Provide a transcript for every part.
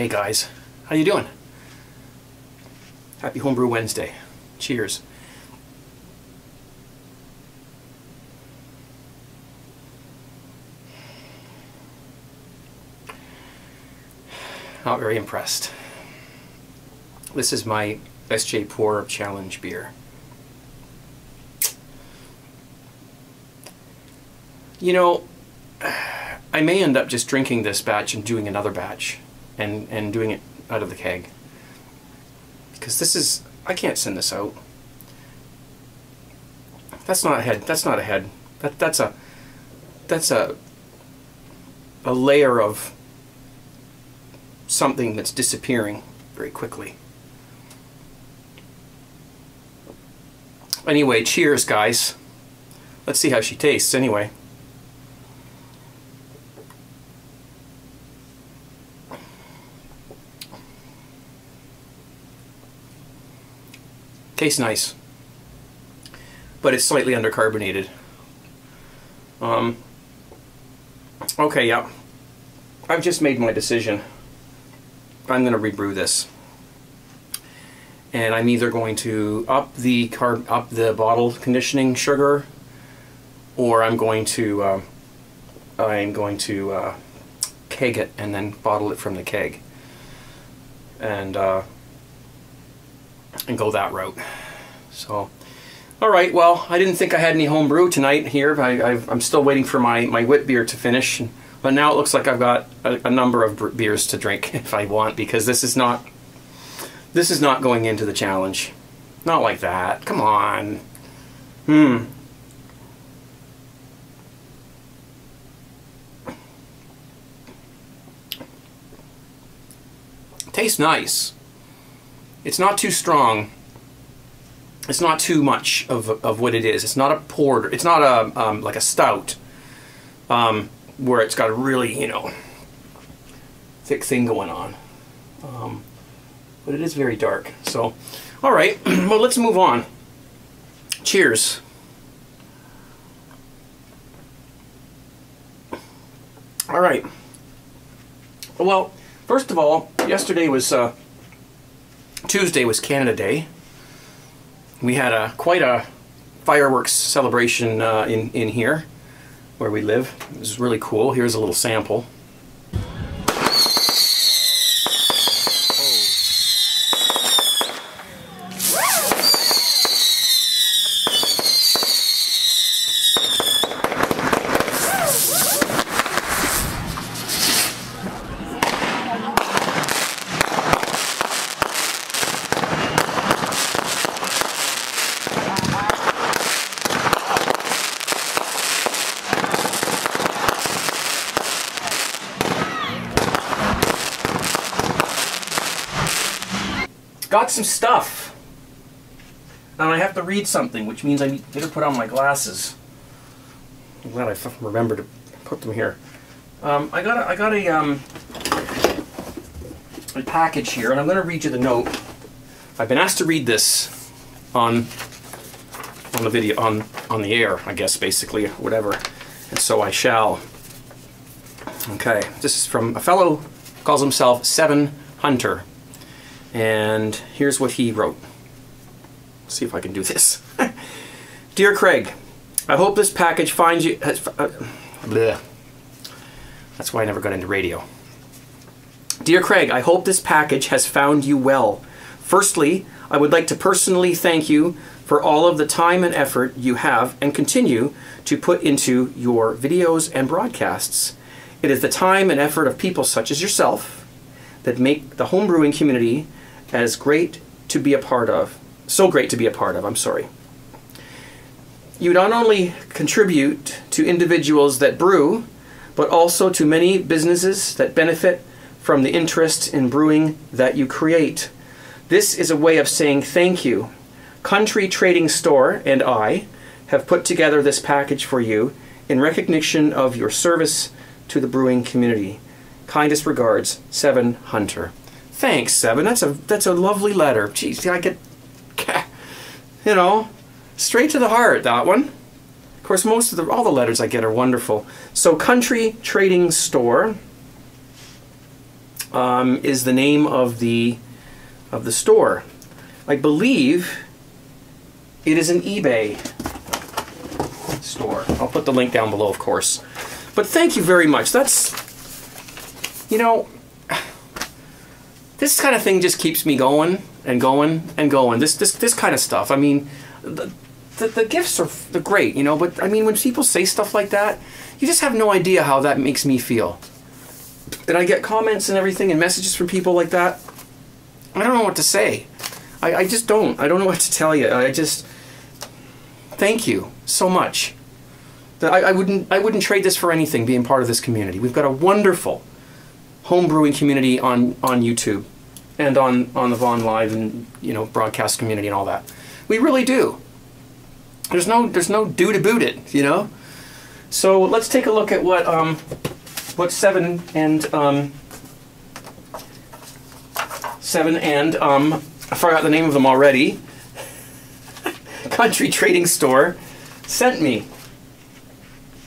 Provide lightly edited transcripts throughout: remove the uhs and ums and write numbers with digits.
Hey guys, how you doing? Happy Homebrew Wednesday. Cheers. Not very impressed. This is my SJ Pour Challenge beer. You know, I may end up just drinking this batch and doing another batch and doing it out of the keg. Because this is, I can't send this out. That's not a head. That's not a head. That's a layer of something that's disappearing very quickly. Anyway, cheers guys. Let's see how she tastes anyway. Tastes nice, but it's slightly undercarbonated. Okay, yeah. I've just made my decision. I'm going to rebrew this, and I'm either going to up the bottle conditioning sugar, or I'm going to keg it and then bottle it from the keg, and go that route. So, all right. Well, I didn't think I had any home brew tonight here. I'm still waiting for my wit beer to finish. But now it looks like I've got a number of beers to drink if I want, because this is not going into the challenge. Not like that. Come on. Tastes nice. It's not too strong. It's not too much of what it is. It's not a porter. It's not a like a stout. Where it's got a really, you know, thick thing going on. But it is very dark. So, all right, well, let's move on. Cheers. All right. Well, first of all, yesterday was, Tuesday was Canada Day. We had quite a fireworks celebration in here where we live. It was really cool. Here's a little sample. Got some stuff, and I have to read something, which means I better put on my glasses. I'm glad I remembered to put them here. I got a package here, and I'm going to read you the note. I've been asked to read this on the video, on the air, I guess, basically, or whatever, and so I shall. Okay, this is from a fellow, calls himself 7 Hunter. And here's what he wrote. Let's see if I can do this. Dear Craig, I hope this package finds you... bleh. That's why I never got into radio. Dear Craig, I hope this package has found you well. Firstly, I would like to personally thank you for all of the time and effort you have and continue to put into your videos and broadcasts. It is the time and effort of people such as yourself that make the homebrewing community as great to be a part of. So great to be a part of, I'm sorry. You not only contribute to individuals that brew, but also to many businesses that benefit from the interest in brewing that you create. This is a way of saying thank you. Country Trading Store and I have put together this package for you in recognition of your service to the brewing community. Kindest regards, 7 Hunter. Thanks, 7. That's a lovely letter. Jeez, I get, you know, straight to the heart, that one. Of course, all the letters I get are wonderful. So, Country Trading Store is the name of the store. I believe it is an eBay store. I'll put the link down below, of course. But thank you very much. That's, you know, this kind of thing just keeps me going and going and going. This kind of stuff. I mean, the gifts they're great, you know, but I mean, when people say stuff like that, you just have no idea how that makes me feel. And I get comments and everything and messages from people like that. I don't know what to say. I just don't. I don't know what to tell you. I just thank you so much. I wouldn't trade this for anything, being part of this community. We've got a wonderful home brewing community on YouTube and on the Vaughn Live and, you know, broadcast community and all that. We really do. There's no do to boot it, you know. So let's take a look at what Seven and I forgot the name of them already. Country Trading Store sent me.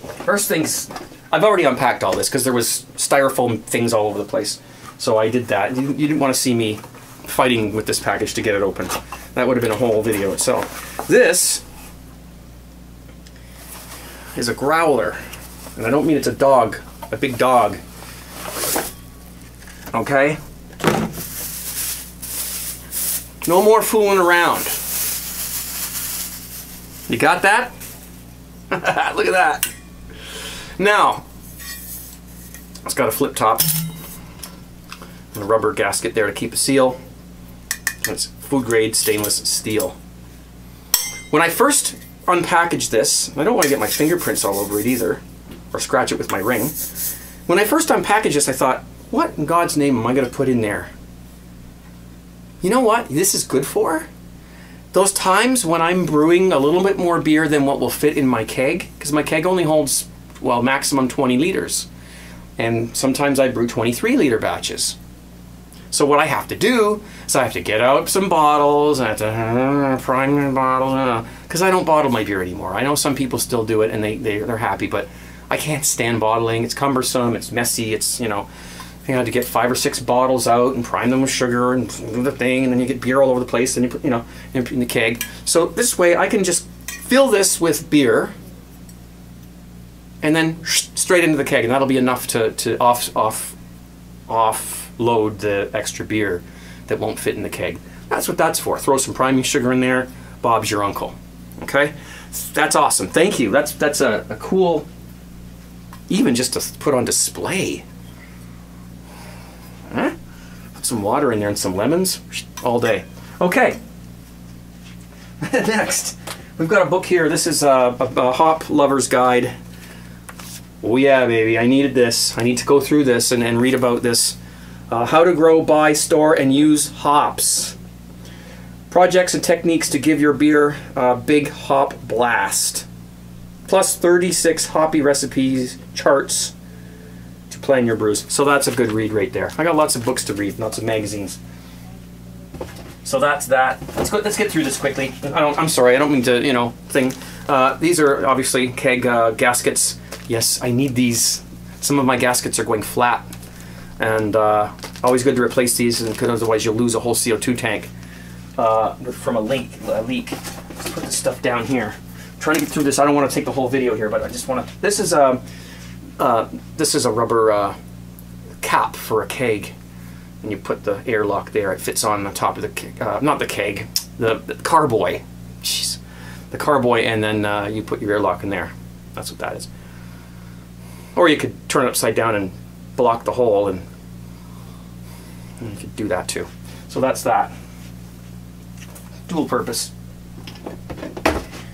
First things, I've already unpacked all this because there was styrofoam things all over the place. So I did that. You didn't want to see me fighting with this package to get it open. That would have been a whole video itself. This is a growler. And I don't mean it's a dog, a big dog. Okay? No more fooling around. You got that? Look at that. Now, it's got a flip top and a rubber gasket there to keep a seal. It's food grade stainless steel. When I first unpackaged this, I don't want to get my fingerprints all over it either, or scratch it with my ring. When I first unpackaged this, I thought, what in God's name am I going to put in there? You know what this is good for? Those times when I'm brewing a little bit more beer than what will fit in my keg, because my keg only holds, well, maximum 20 liters. And sometimes I brew 23-liter batches. So what I have to do is I have to get out some bottles, I have to prime my bottle, because I don't bottle my beer anymore. I know some people still do it and they're happy, but I can't stand bottling. It's cumbersome, it's messy, it's, you know, I had to get 5 or 6 bottles out and prime them with sugar and do the thing, and then you get beer all over the place, and you put, you know, in the keg. So this way I can just fill this with beer and then straight into the keg, and that'll be enough to offload the extra beer that won't fit in the keg. That's what that's for. Throw some priming sugar in there. Bob's your uncle. Okay, that's awesome. Thank you. That's a cool, even just to put on display. Huh? Put some water in there and some lemons all day. Okay. Next, we've got a book here. This is a hop lover's guide. Oh yeah, baby, I needed this. I need to go through this and read about this. How to grow, buy, store, and use hops. Projects and techniques to give your beer a big hop blast. Plus 36 hoppy recipes, charts to plan your brews. So that's a good read right there. I got lots of books to read, lots of magazines. So that's that. Let's get through this quickly. I'm sorry, I don't mean to, you know, thing. These are obviously keg gaskets. Yes, I need these. Some of my gaskets are going flat, and always good to replace these, because otherwise you'll lose a whole CO2 tank from a leak. Let's put this stuff down here. I'm trying to get through this. I don't want to take the whole video here, but I just want to. This is a rubber cap for a keg, and you put the airlock there. It fits on the top of the not the keg, the carboy. Jeez, the carboy, and then you put your airlock in there. That's what that is. Or you could turn it upside down and block the hole, and you could do that too. So that's that. Dual purpose.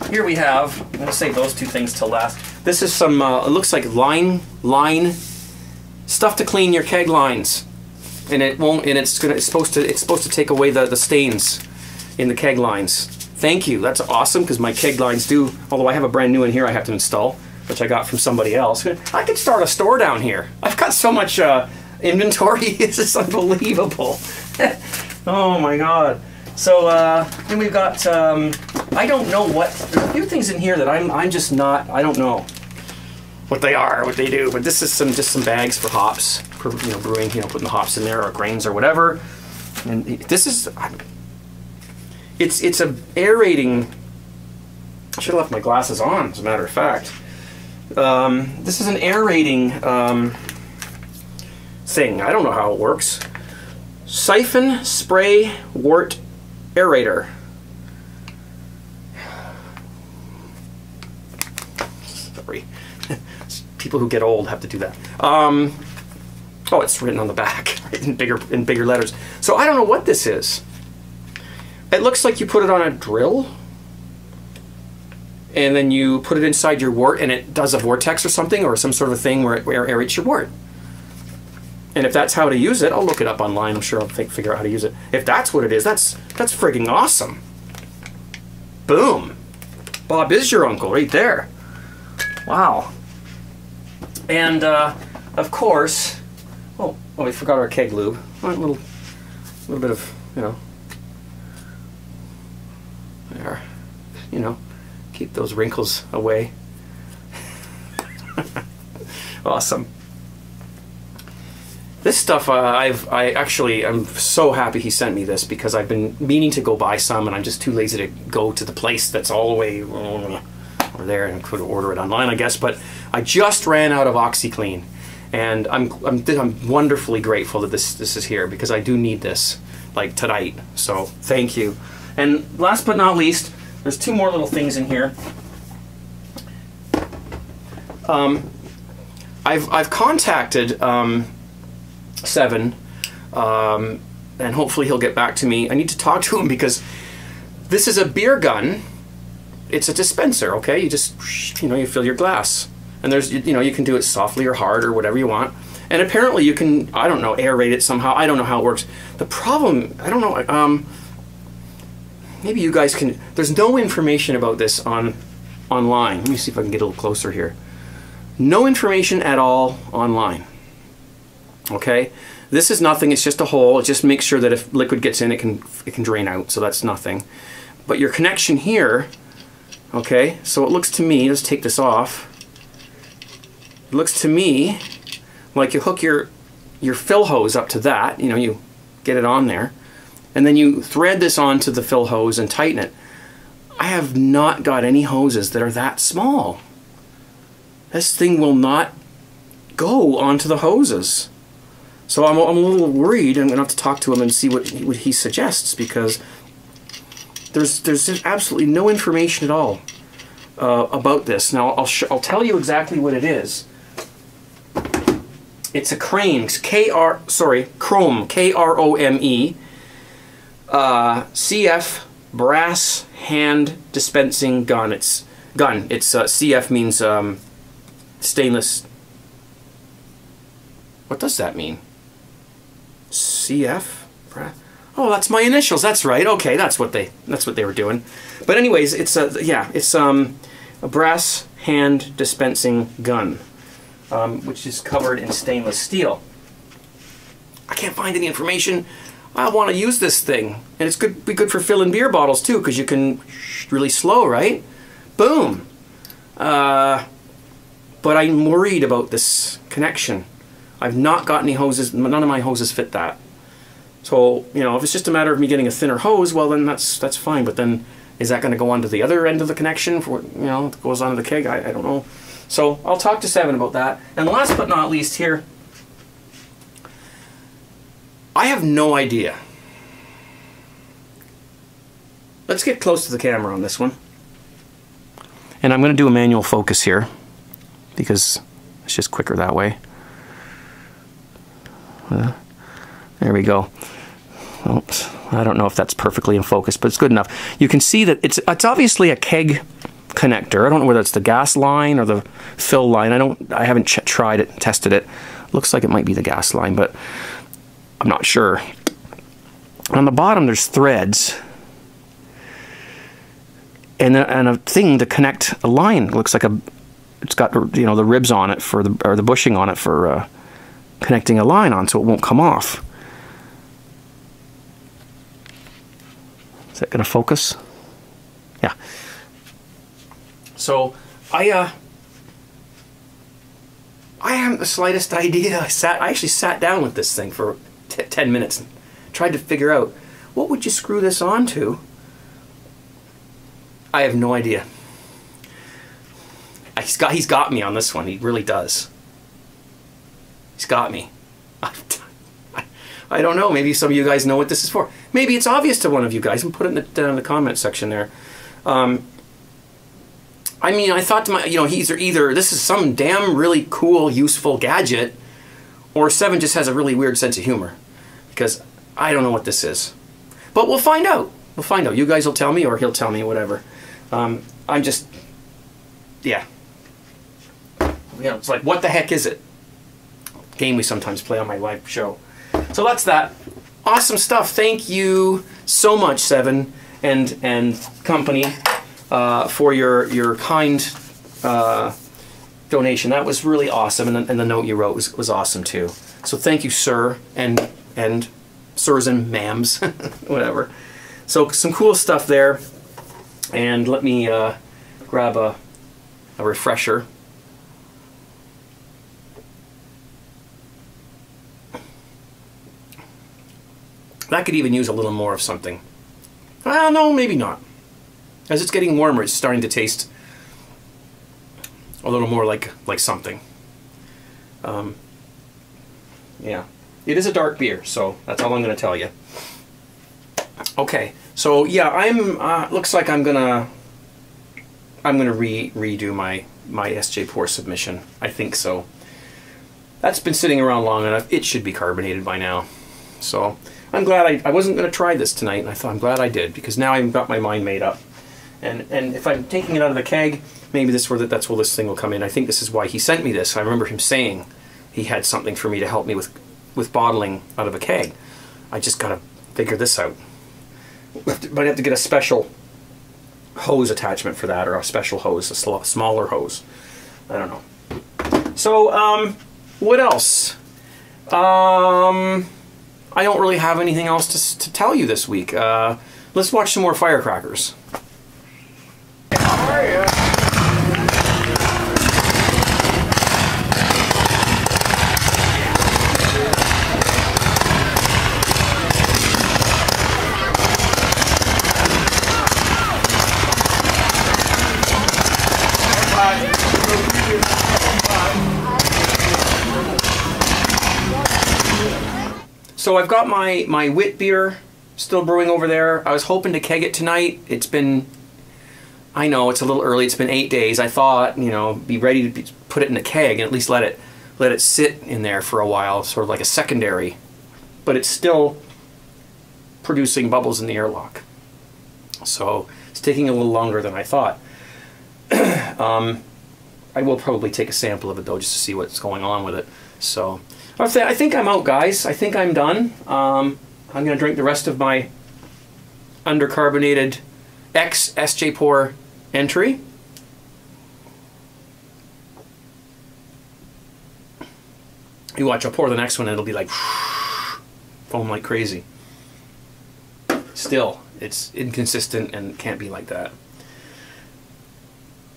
Here we have, I'm going to save those two things till last. This is some, it looks like line stuff to clean your keg lines. And it won't, and it's supposed to take away the stains in the keg lines. Thank you, that's awesome, because my keg lines do, although I have a brand new one here I have to install, which I got from somebody else. I could start a store down here. I've got so much inventory, it's just unbelievable. Oh my God. So then we've got, I don't know what, there's a few things in here that I'm just not, I don't know what they are, what they do, but this is just some bags for hops. for brewing, putting the hops in there or grains or whatever. And this is, it's a aerating. I should have left my glasses on, as a matter of fact. This is an aerating thing. I don't know how it works. Siphon spray wort aerator. Sorry. People who get old have to do that. Oh, it's written on the back in bigger letters. So I don't know what this is. It looks like you put it on a drill, and then you put it inside your wort, and it does a vortex or something, or some sort of thing where it aerates your wort. And if that's how to use it, I'll look it up online. I'm sure I'll figure out how to use it. If that's what it is, that's friggin' awesome. Boom. Bob is your uncle right there. Wow. And of course, oh, we forgot our keg lube. A little bit of, there, keep those wrinkles away. Awesome. This stuff, I'm so happy he sent me this, because I've been meaning to go buy some, and I'm just too lazy to go to the place that's all the way over there, and could order it online, I guess. But I just ran out of OxyClean, and I'm wonderfully grateful that this is here, because I do need this like tonight. So thank you. And last but not least, there's two more little things in here. I've contacted Seven, and hopefully he'll get back to me. I need to talk to him, because this is a beer gun. It's a dispenser, okay? You just, you fill your glass, and there's, you can do it softly or hard or whatever you want. And apparently you can, I don't know, aerate it somehow. I don't know how it works. The problem, I don't know, maybe you guys can, there's no information about this online. Let me see if I can get a little closer here. No information at all online. Okay, this is nothing. It's just a hole. It just makes sure that if liquid gets in, it can drain out. So that's nothing. But your connection here, okay. So it looks to me. Let's take this off. It looks to me like you hook your fill hose up to that. You get it on there, and then you thread this onto the fill hose and tighten it. I have not got any hoses that are that small. This thing will not go onto the hoses. So I'm a little worried. I'm going to have to talk to him and see what he suggests, because there's absolutely no information at all about this. Now I'll tell you exactly what it is. It's a Krome, Krome, K-R-O-M-E, CF brass hand dispensing gun. It's CF means stainless. What does that mean? CF? Oh, that's my initials. That's right. Okay, that's what they were doing. But anyways, it's a brass hand dispensing gun, which is covered in stainless steel. I can't find any information. I want to use this thing, and it's be good for filling beer bottles too, because you can really slow, right? Boom. But I'm worried about this connection. I've not got any hoses. None of my hoses fit that. So, if it's just a matter of me getting a thinner hose, well, then that's fine. But then, is that going to go onto the other end of the connection for, it goes onto the keg? I don't know. So I'll talk to Seven about that. And last but not least here, I have no idea. Let's get close to the camera on this one. And I'm going to do a manual focus here, because it's just quicker that way. There we go. Oops. I don't know if that's perfectly in focus, but it's good enough. You can see that it's obviously a keg connector. I don't know whether it's the gas line or the fill line. I haven't tried it, tested it. Looks like it might be the gas line, but I'm not sure. On the bottom there's threads and a thing to connect a line. It looks like it's got the ribs on it or the bushing on it for connecting a line on, so it won't come off. Is that going to focus? Yeah. So I haven't the slightest idea. I actually sat down with this thing for 10 minutes and tried to figure out, what would you screw this onto? I have no idea. He's got me on this one. He really does. He's got me. I don't know. Maybe some of you guys know what this is for. Maybe it's obvious to one of you guys, and put it down in the comment section there. I mean, I thought to my, he's either this is some damn really cool, useful gadget, or Seven just has a really weird sense of humor, because I don't know what this is. But we'll find out. We'll find out. You guys will tell me, or he'll tell me, whatever. I'm just, yeah. It's like, what the heck is it? Game we sometimes play on my live show. So that's that. Awesome stuff. Thank you so much, Seven and company, for your kind donation. That was really awesome, and the note you wrote was awesome too. So thank you, sir, and sirs and ma'ams, whatever. So some cool stuff there, and let me grab a refresher. That could even use a little more of something. Well, no, maybe not. As it's getting warmer, it's starting to taste a little more like something. Yeah, it is a dark beer, so that's all I'm going to tell you. Okay, so yeah, looks like I'm gonna redo my SJ Pour submission. I think so. That's been sitting around long enough. It should be carbonated by now. So I'm glad I wasn't going to try this tonight, and I thought I'm glad I did, because now I've got my mind made up. And if I'm taking it out of the keg, maybe that's where this thing will come in. I think this is why he sent me this. I remember him saying he had something for me to help me with bottling out of a keg. I just got to figure this out. Might have to get a special hose attachment for that, or a special hose, a smaller hose. I don't know. So, what else? I don't really have anything else to tell you this week. Let's watch some more firecrackers. So I've got my wit beer still brewing over there. I was hoping to keg it tonight. It's been, I know it's a little early, it's been 8 days. I thought, be ready to put it in a keg and at least let it sit in there for a while, sort of like a secondary. But it's still producing bubbles in the airlock. So it's taking a little longer than I thought. I will probably take a sample of it though, just to see what's going on with it. So I think I'm out, guys. I think I'm done. I'm going to drink the rest of my undercarbonated SJ Pour entry. You watch, I'll pour the next one and it'll be like foam like crazy. Still, it's inconsistent and can't be like that.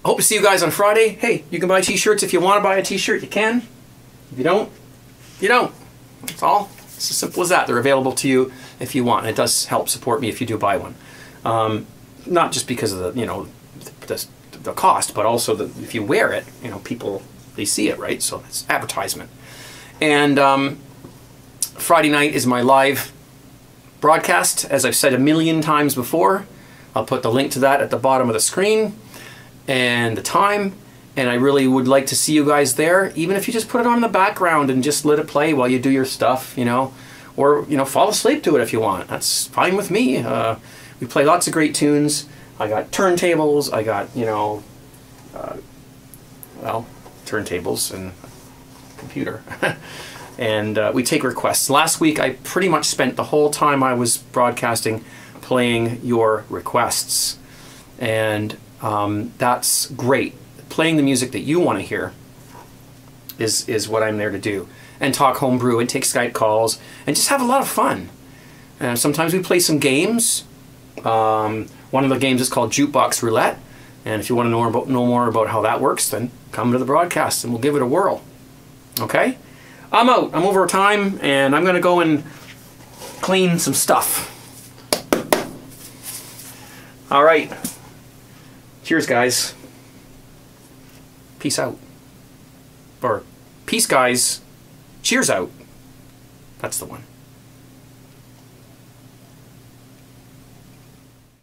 I hope to see you guys on Friday. Hey, you can buy t-shirts. If you want to buy a t-shirt, you can. If you don't, you don't. That's all. It's as simple as that. They're available to you if you want. And it does help support me if you do buy one. Not just because of the cost, but also if you wear it, people, they see it, right? So it's advertisement. And Friday night is my live broadcast, as I've said a million times before. I'll put the link to that at the bottom of the screen and the time. And I really would like to see you guys there, even if you just put it on in the background and just let it play while you do your stuff, or, fall asleep to it if you want. That's fine with me. We play lots of great tunes. I got turntables. I got, turntables and computer. And we take requests. Last week, I pretty much spent the whole time I was broadcasting playing your requests. And that's great. Playing the music that you want to hear is what I'm there to do. And talk homebrew and take Skype calls and just have a lot of fun. Sometimes we play some games. One of the games is called Jukebox Roulette. And if you want to know more about how that works, then come to the broadcast and we'll give it a whirl. Okay? I'm out. I'm over time, and I'm going to go and clean some stuff. All right. Cheers, guys. Peace out. Or, peace, guys. Cheers out. That's the one.